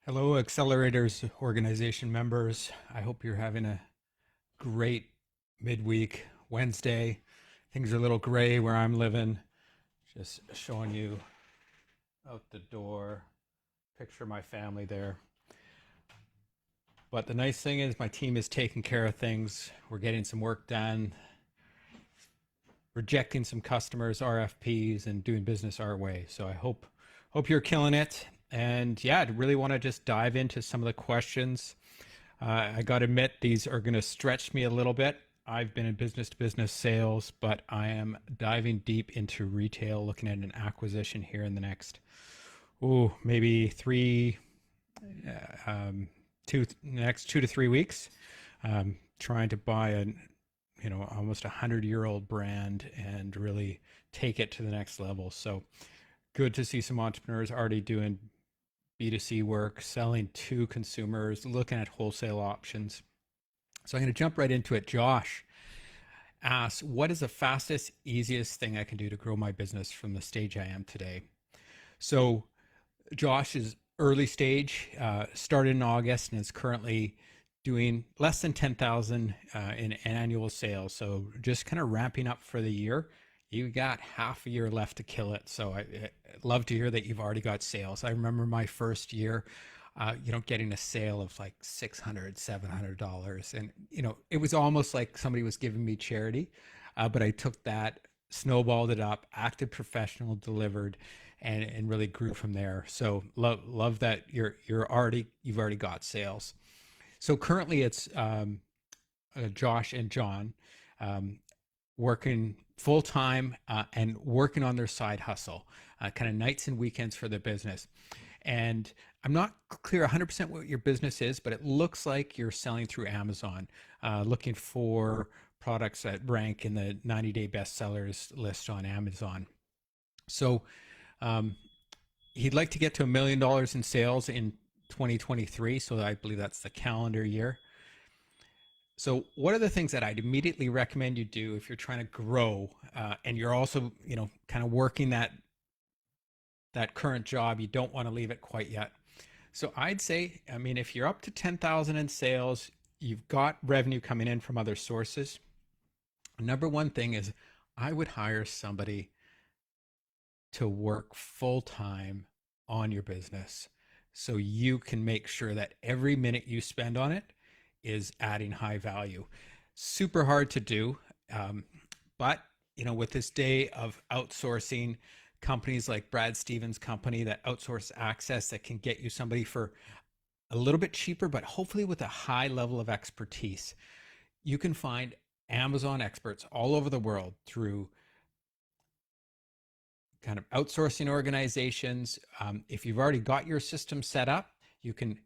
Hello, Accelerators organization members. I hope you're having a great midweek Wednesday. Things are a little gray where I'm living. Just showing you out the door. Picture my family there. But the nice thing is my team is taking care of things. We're getting some work done, rejecting some customers, RFPs, and doing business our way. So I hope you're killing it. And yeah, I really want to just dive into some of the questions. I got to admit, these are going to stretch me a little bit. I've been in business to business sales, but I am diving deep into retail, looking at an acquisition here in the next, maybe next 2 to 3 weeks. Trying to buy almost 100-year-old brand and really take it to the next level. So good to see some entrepreneurs already doing B2C work, selling to consumers, looking at wholesale options. So I'm going to jump right into it. Josh asks, what is the fastest, easiest thing I can do to grow my business from the stage I am today? So Josh is early stage, started in August and is currently doing less than 10,000 in annual sales. So just kind of ramping up for the year. You got half a year left to kill it. So I love to hear that you've already got sales. I remember my first year, getting a sale of like $600, $700. And, it was almost like somebody was giving me charity. But I took that, snowballed it up, acted professional, delivered, and really grew from there. So love that you've already got sales. So currently it's Josh and John working full time and working on their side hustle, kind of nights and weekends for their business. And I'm not clear 100% what your business is, but it looks like you're selling through Amazon, looking for products that rank in the 90-day bestsellers list on Amazon. So he'd like to get to $1 million in sales in 2023. So I believe that's the calendar year. So what are the things that I'd immediately recommend you do if you're trying to grow and you're also, kind of working that current job, you don't want to leave it quite yet. So I'd say, if you're up to 10,000 in sales, you've got revenue coming in from other sources. Number one thing is I would hire somebody to work full time on your business so you can make sure that every minute you spend on it is adding high value. Super hard to do. But, with this day of outsourcing, companies like Brad Stevens' company that outsource access that can get you somebody for a little bit cheaper, but hopefully with a high level of expertise. You can find Amazon experts all over the world through kind of outsourcing organizations. If you've already got your system set up, you can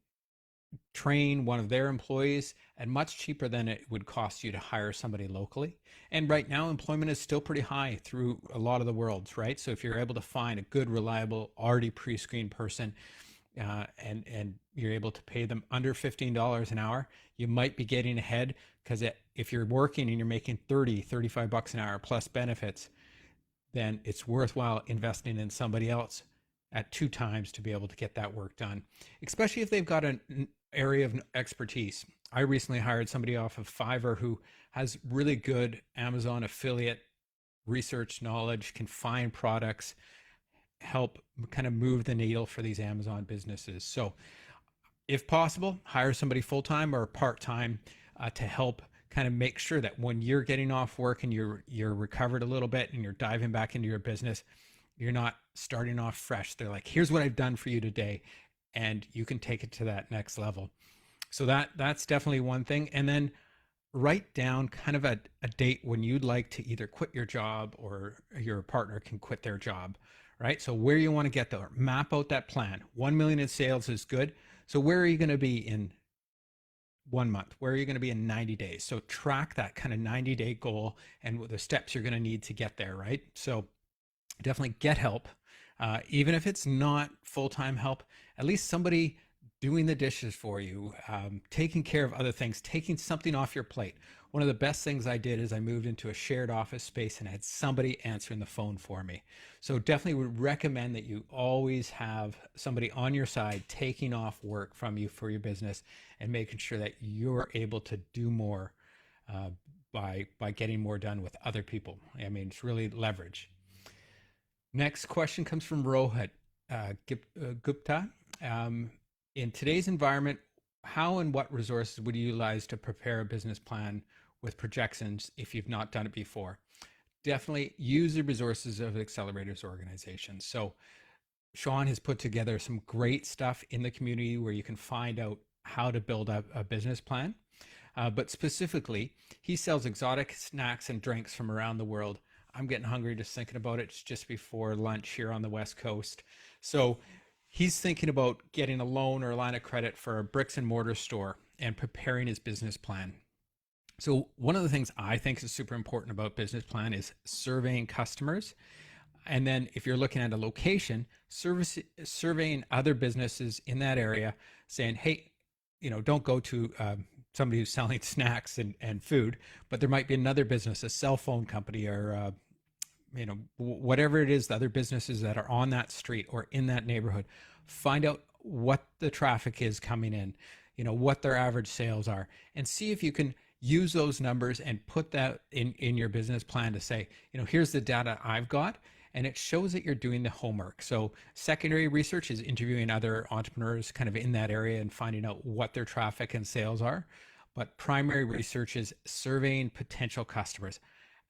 train one of their employees at much cheaper than it would cost you to hire somebody locally. And right now, employment is still pretty high through a lot of the worlds, right? So if you're able to find a good, reliable, already pre-screened person, and you're able to pay them under $15 an hour, you might be getting ahead, because if you're working and you're making 30, $35 an hour plus benefits, then it's worthwhile investing in somebody else at 2 times to be able to get that work done, especially if they've got an area of expertise. I recently hired somebody off of Fiverr who has really good Amazon affiliate research knowledge, can find products, help kind of move the needle for these Amazon businesses. So if possible, hire somebody full-time or part-time to help kind of make sure that when you're getting off work and you're recovered a little bit and you're diving back into your business, you're not starting off fresh. They're like, here's what I've done for you today, and you can take it to that next level. So that's definitely one thing. And then write down kind of a date when you'd like to either quit your job or your partner can quit their job, right? So where you want to get there, map out that plan. 1 million in sales is good. So where are you going to be in 1 month? Where are you going to be in 90 days? So track that kind of 90-day goal and the steps you're going to need to get there, right? So definitely get help. Even if it's not full-time help, at least somebody doing the dishes for you, taking care of other things, taking something off your plate. one of the best things I did is I moved into a shared office space and had somebody answering the phone for me. So definitely would recommend that you always have somebody on your side taking off work from you for your business and making sure that you're able to do more uh, by getting more done with other people. I mean, it's really leverage. Next question comes from Rohit Gupta. Um, in today's environment, how and what resources would you utilize to prepare a business plan with projections if you've not done it before? Definitely use the resources of accelerators organizations. So Sean has put together some great stuff in the community where you can find out how to build up a business plan. But specifically, he sells exotic snacks and drinks from around the world. I'm getting hungry just thinking about it. It's just before lunch here on the West Coast. So he's thinking about getting a loan or a line of credit for a bricks and mortar store and preparing his business plan. So one of the things I think is super important about business plan is surveying customers. And then if you're looking at a location, surveying other businesses in that area, saying, hey, don't go to somebody who's selling snacks and food, but there might be another business, a cell phone company, or whatever it is, the other businesses that are on that street or in that neighborhood. Find out what the traffic is coming in, what their average sales are, and see if you can use those numbers and put that in your business plan to say, here's the data I've got. And it shows that you're doing the homework. So secondary research is interviewing other entrepreneurs kind of in that area and finding out what their traffic and sales are. But primary research is surveying potential customers,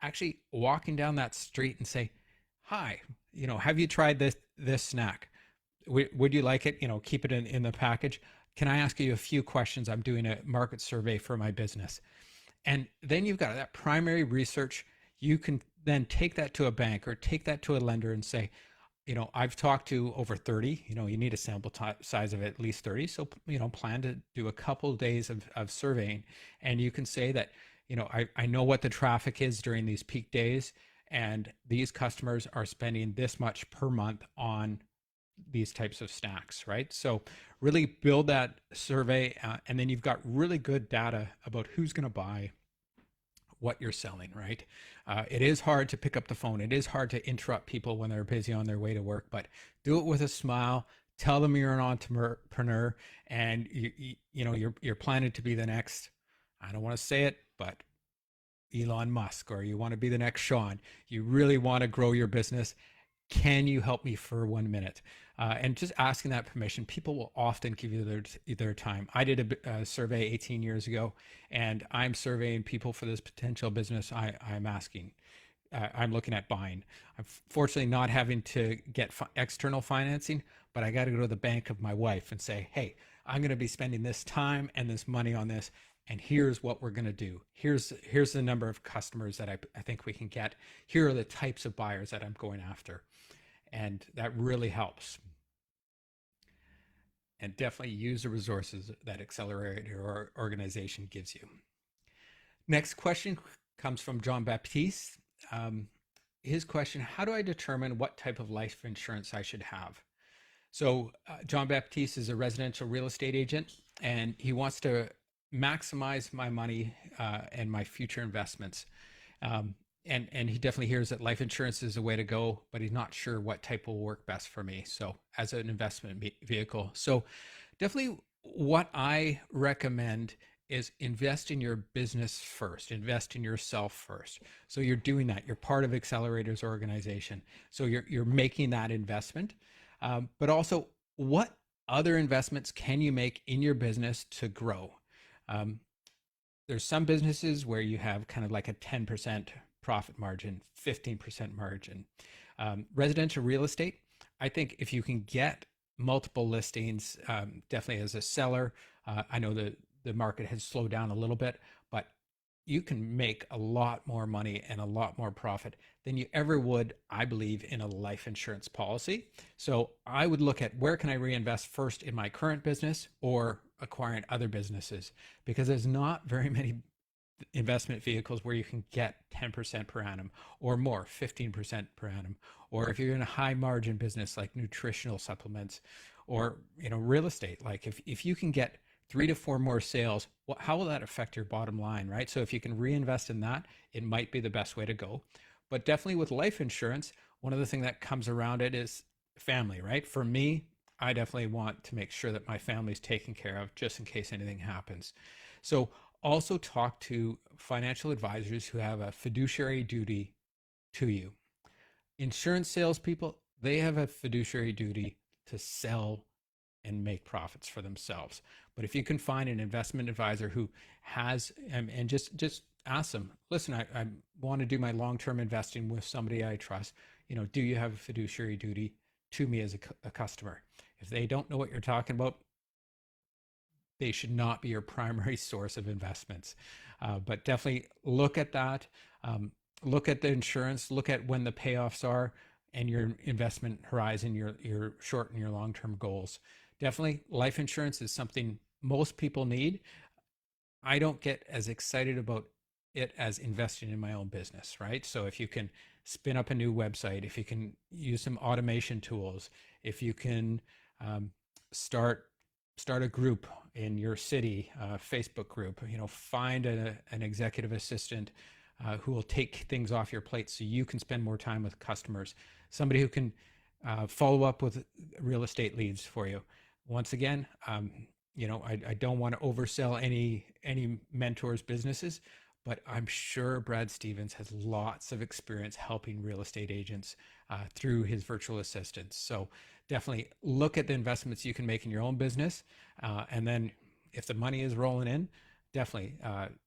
actually walking down that street and say, hi, have you tried this snack? Would you like it? Keep it in the package. Can I ask you a few questions? I'm doing a market survey for my business. And then you've got that primary research. You can then take that to a bank or take that to a lender and say, I've talked to over 30, you need a sample size of at least 30. So, plan to do a couple of days of surveying. And you can say that, I know what the traffic is during these peak days. And these customers are spending this much per month on these types of snacks, right? So really build that survey. And then you've got really good data about who's going to buy what you're selling, right? It is hard to pick up the phone. It is hard to interrupt people when they're busy on their way to work, but do it with a smile. Tell them you're an entrepreneur and you're planning to be the next, I don't want to say it, but Elon Musk, or you want to be the next Sean. You really want to grow your business. Can you help me for 1 minute? And just asking that permission, people will often give you their time. I did a survey 18 years ago, and I'm surveying people for this potential business I'm looking at buying. I'm fortunately not having to get external financing, but I got to go to the bank of my wife and say, hey, I'm going to be spending this time and this money on this, and here's what we're going to do. Here's the number of customers that I think we can get. Here are the types of buyers that I'm going after. And that really helps. And definitely use the resources that Accelerator or organization gives you. Next question comes from John Baptiste. His question, how do I determine what type of life insurance I should have? So John Baptiste is a residential real estate agent, and he wants to maximize my money and my future investments. And he definitely hears that life insurance is the way to go, but he's not sure what type will work best for me. So as an investment vehicle. So definitely what I recommend is invest in your business first, invest in yourself first. So you're doing that. You're part of Accelerator's organization. So you're making that investment. But also, what other investments can you make in your business to grow? There's some businesses where you have kind of like a 10% profit margin, 15% margin. Residential real estate, I think if you can get multiple listings, definitely as a seller, I know the market has slowed down a little bit, but you can make a lot more money and a lot more profit than you ever would, I believe, in a life insurance policy. So I would look at where can I reinvest first in my current business or acquiring other businesses, because there's not very many investment vehicles where you can get 10% per annum or more, 15% per annum. Or if you're in a high margin business like nutritional supplements or real estate, like if you can get three to four more sales, how will that affect your bottom line, right? So if you can reinvest in that, it might be the best way to go. But definitely with life insurance, one of the things that comes around it is family, right? For me, I definitely want to make sure that my family's taken care of just in case anything happens. So also talk to financial advisors who have a fiduciary duty to you. Insurance salespeople, they have a fiduciary duty to sell and make profits for themselves. But if you can find an investment advisor who has, and just ask them, listen, I want to do my long-term investing with somebody I trust. Do you have a fiduciary duty to me as a customer? If they don't know what you're talking about, they should not be your primary source of investments. But definitely look at that. Look at the insurance, look at when the payoffs are and your investment horizon, your short and your long-term goals. Definitely life insurance is something most people need. I don't get as excited about it as investing in my own business, right? So if you can spin up a new website, if you can use some automation tools, if you can um, start a group in your city, Facebook group, find an executive assistant who will take things off your plate so you can spend more time with customers, somebody who can follow up with real estate leads for you. Once again, I don't want to oversell any mentors' businesses, but I'm sure Brad Stevens has lots of experience helping real estate agents through his virtual assistants. So definitely look at the investments you can make in your own business, and then if the money is rolling in, definitely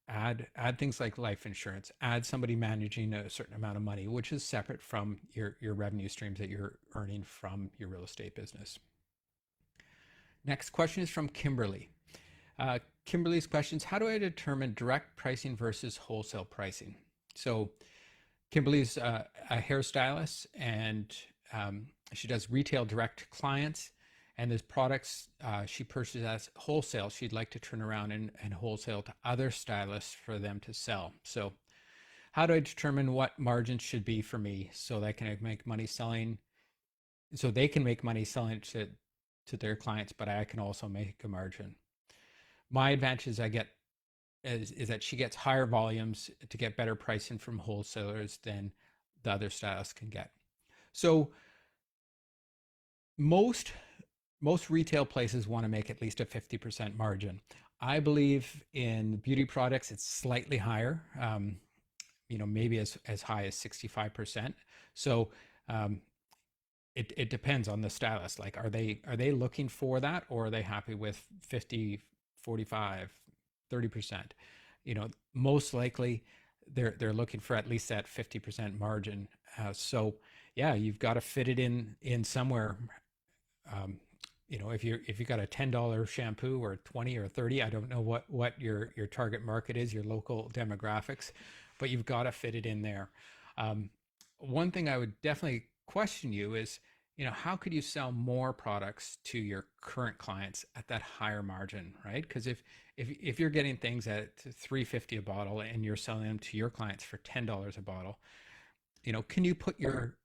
add things like life insurance. Add somebody managing a certain amount of money, which is separate from your revenue streams that you're earning from your real estate business. Next question is from Kimberly. Kimberly's question is, how do I determine direct pricing versus wholesale pricing? So Kimberly's a hairstylist, and she does retail direct to clients, and there's products she purchases as wholesale she'd like to turn around and wholesale to other stylists for them to sell. So how do I determine what margins should be for me so that I can make money selling, so they can make money selling to their clients, but I can also make a margin? My advantage I get is that she gets higher volumes to get better pricing from wholesalers than the other stylists can get. So most retail places want to make at least a 50% margin. I believe in beauty products, it's slightly higher, maybe as high as 65%. So it depends on the stylist. Like, are they looking for that, or are they happy with 50, 45, 30%? Most likely they're looking for at least that 50% margin. So yeah, you've got to fit it in somewhere. If you got a $10 shampoo or 20 or 30, I don't know what your target market is, your local demographics, but you've got to fit it in there. One thing I would definitely question you is, how could you sell more products to your current clients at that higher margin, right? Because if you're getting things at $3.50 a bottle and you're selling them to your clients for $10 a bottle, can you put your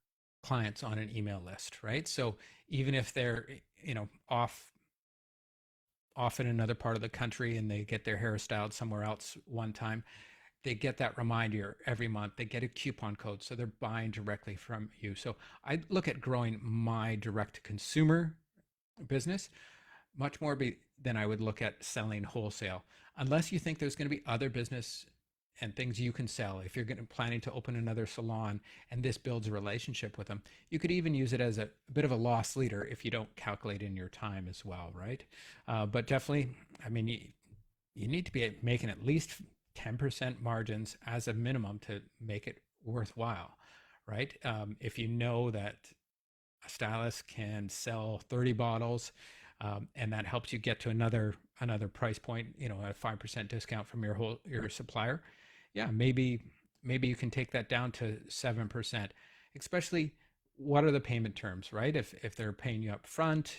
clients on an email list, right? So even if they're off in another part of the country and they get their hair styled somewhere else one time, they get that reminder every month. They get a coupon code, so they're buying directly from you. So I look at growing my direct to consumer business much more than I would look at selling wholesale, unless you think there's going to be other business and things you can sell. If you're planning to open another salon and this builds a relationship with them, you could even use it as a bit of a loss leader if you don't calculate in your time as well, right? But definitely, I mean, you need to be making at least 10% margins as a minimum to make it worthwhile, right? If you know that a stylist can sell 30 bottles, and that helps you get to another price point, a 5% discount from your supplier, yeah, maybe you can take that down to 7%. Especially, what are the payment terms, right? If they're paying you up front,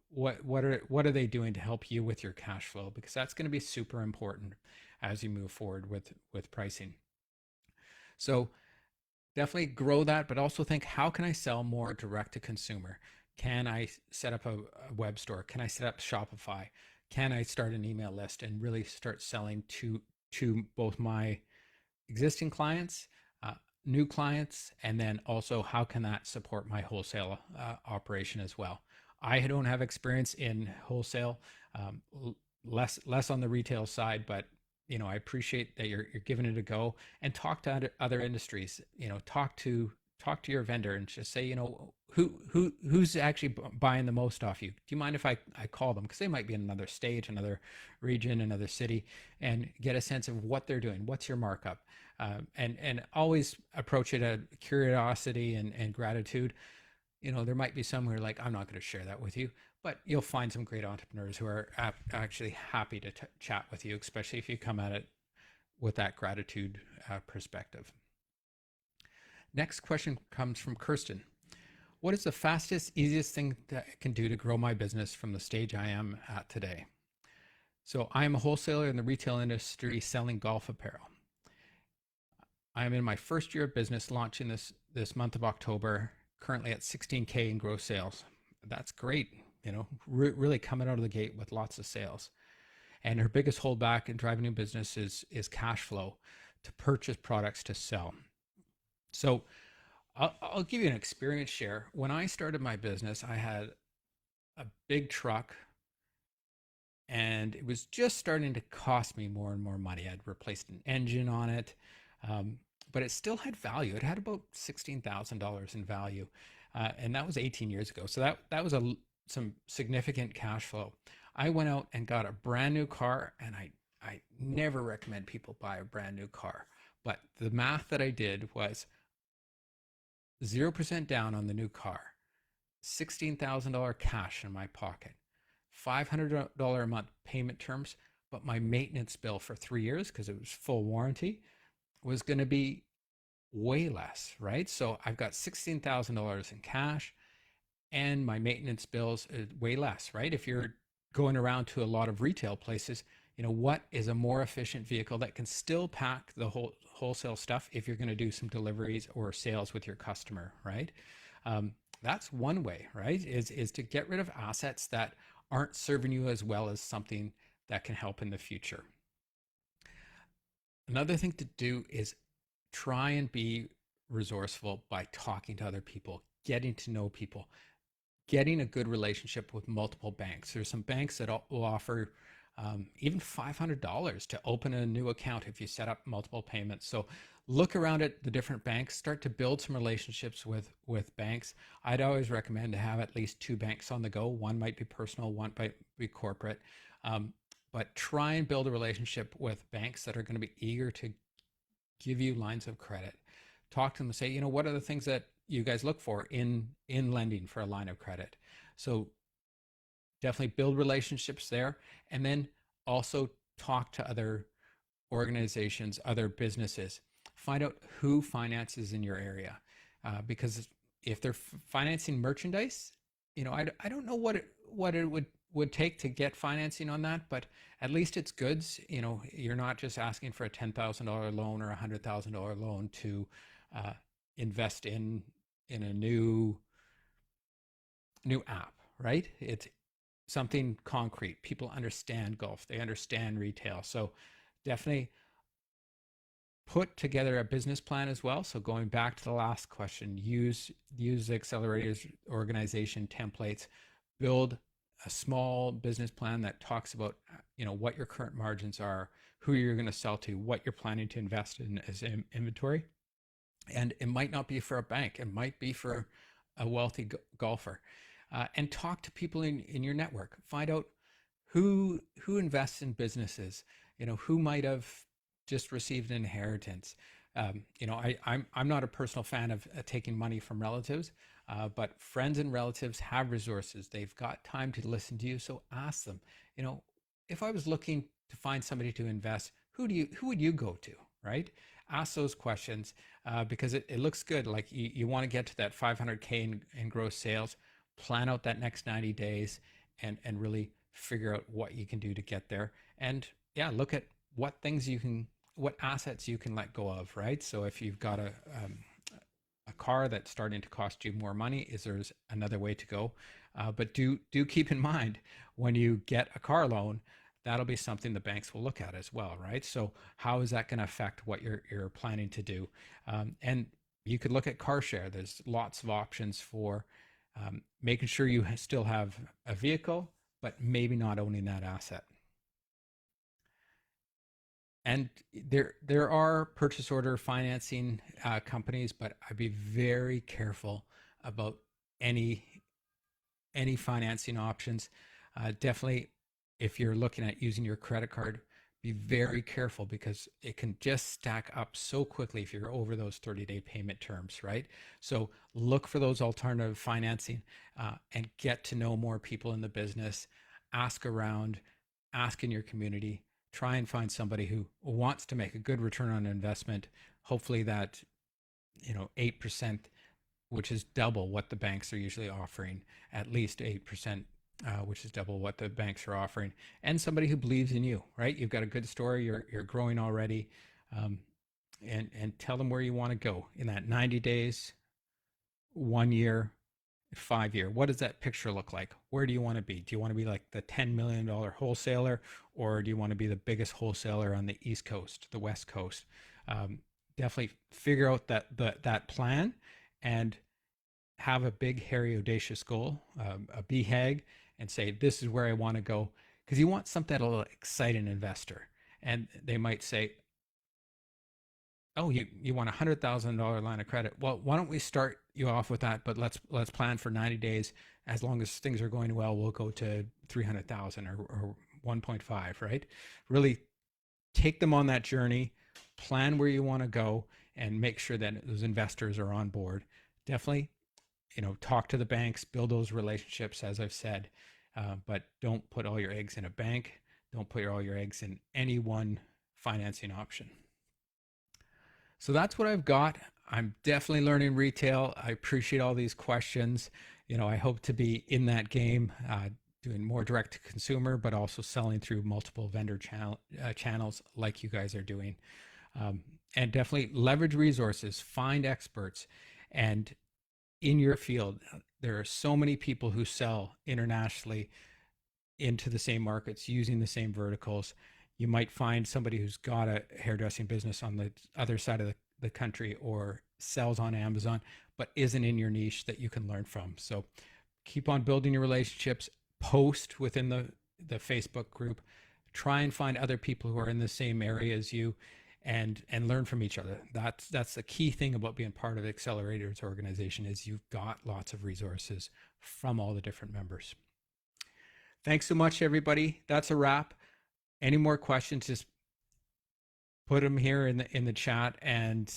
what are they doing to help you with your cash flow? Because that's going to be super important as you move forward with pricing. So definitely grow that, but also think, how can I sell more direct to consumer? Can I set up a web store? Can I set up Shopify? can I start an email list and really start selling to both my existing clients, uh, new clients, and then also how can that support my wholesale operation as well. I don't have experience in wholesale, um, less on the retail side, but I appreciate that you're giving it a go, and talk to other industries. Talk to your vendor and just say, who's actually buying the most off you. Do you mind if I call them, because they might be in another state, another region, another city, and get a sense of what they're doing. What's your markup? And always approach it at curiosity and gratitude. There might be some who are like, I'm not going to share that with you, but you'll find some great entrepreneurs who are actually happy to chat with you, especially if you come at it with that gratitude perspective. Next question comes from Kirsten. What is the fastest, easiest thing that I can do to grow my business from the stage I am at today? So I am a wholesaler in the retail industry selling golf apparel. I am in my first year of business, launching this month of October, currently at 16K in gross sales. That's great, really coming out of the gate with lots of sales. And her biggest holdback in driving new business is cash flow to purchase products to sell. So I'll give you an experience share. When I started my business, I had a big truck, and it was just starting to cost me more and more money. I'd replaced an engine on it, but it still had value. It had about $16,000 in value, and that was 18 years ago. So that was some significant cash flow. I went out and got a brand new car, and I never recommend people buy a brand new car. But the math that I did was 0% down on the new car, $16,000 cash in my pocket, $500 a month payment terms, but my maintenance bill for 3 years, because it was full warranty, was going to be way less, right? So I've got $16,000 in cash, and my maintenance bills is way less, right? If you're going around to a lot of retail places, what is a more efficient vehicle that can still pack the wholesale stuff if you're going to do some deliveries or sales with your customer, right? That's one way, right? Is to get rid of assets that aren't serving you as well as something that can help in the future. Another thing to do is try and be resourceful by talking to other people, getting to know people, getting a good relationship with multiple banks. There's some banks that will offer even $500 to open a new account if you set up multiple payments. So look around at the different banks, start to build some relationships with banks. I'd always recommend to have at least 2 banks on the go. One might be personal, one might be corporate. But try and build a relationship with banks that are going to be eager to give you lines of credit. Talk to them and say, what are the things that you guys look for in lending for a line of credit? So definitely build relationships there, and then also talk to other organizations, other businesses. Find out who finances in your area, because if they're financing merchandise, I don't know what it would take to get financing on that, but at least it's goods. You're not just asking for a $10,000 loan or a $100,000 loan to invest in a new app, right? It's something concrete. People understand golf, they understand retail. So definitely put together a business plan as well. So going back to the last question, use accelerators, organization templates, build a small business plan that talks about what your current margins are, who you're going to sell to, what you're planning to invest in as inventory. And it might not be for a bank, it might be for a wealthy golfer. And talk to people in your network. Find out who invests in businesses, who might have just received an inheritance. I'm not a personal fan of taking money from relatives, but friends and relatives have resources. They've got time to listen to you. So ask them, if I was looking to find somebody to invest, who would you go to, right? Ask those questions, because it looks good. Like you want to get to that 500K in gross sales. Plan out that next 90 days and really figure out what you can do to get there. And yeah, look at what assets you can let go of, right? So if you've got a car that's starting to cost you more money, is there's another way to go? But do keep in mind when you get a car loan, that'll be something the banks will look at as well, right? So how is that going to affect what you're planning to do? And you could look at car share. There's lots of options for making sure you still have a vehicle, but maybe not owning that asset. And there are purchase order financing companies, but I'd be very careful about any any financing options. Definitely, if you're looking at using your credit card, be very careful because it can just stack up so quickly if you're over those 30-day payment terms, right? So look for those alternative financing and get to know more people in the business. Ask around, ask in your community. Try and find somebody who wants to make a good return on investment. Hopefully that 8%, which is double what the banks are usually offering, at least 8%, which is double what the banks are offering, and somebody who believes in you, right? You've got a good story, you're growing already, um, and tell them where you want to go in that 90 days, 1 year, 5 year. What does that picture look like? Where do you want to be? Do you want to be like the $10 million wholesaler, or do you want to be the biggest wholesaler on the East Coast, the West Coast? Um, Definitely figure out that plan and have a big, hairy, audacious goal, a BHAG, and say, this is where I want to go. Because you want something that'll excite an investor. And they might say, oh, you want $100,000 line of credit. Well, why don't we start you off with that? But let's plan for 90 days. As long as things are going well, we'll go to 300,000 or 1.5, right? Really take them on that journey, plan where you want to go, and make sure that those investors are on board. Definitely talk to the banks, build those relationships, as I've said, but don't put all your eggs in a bank. Don't put all your eggs in any one financing option. So that's what I've got. I'm definitely learning retail. I appreciate all these questions. I hope to be in that game, doing more direct to consumer, but also selling through multiple vendor channels like you guys are doing. And definitely leverage resources, find experts, and in your field, there are so many people who sell internationally into the same markets using the same verticals. You might find somebody who's got a hairdressing business on the other side of the country or sells on Amazon, but isn't in your niche that you can learn from. So keep on building your relationships, post within the Facebook group, try and find other people who are in the same area as you, and learn from each other. That's the key thing about being part of Accelerators organization is you've got lots of resources from all the different members. Thanks so much, everybody. That's a wrap. Any more questions, just put them here in the chat, and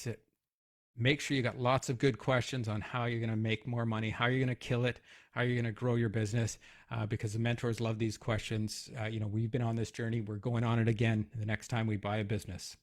make sure you got lots of good questions on how you're going to make more money, how you're going to kill it, how you're going to grow your business, because the mentors love these questions. We've been on this journey. We're going on it again the next time we buy a business.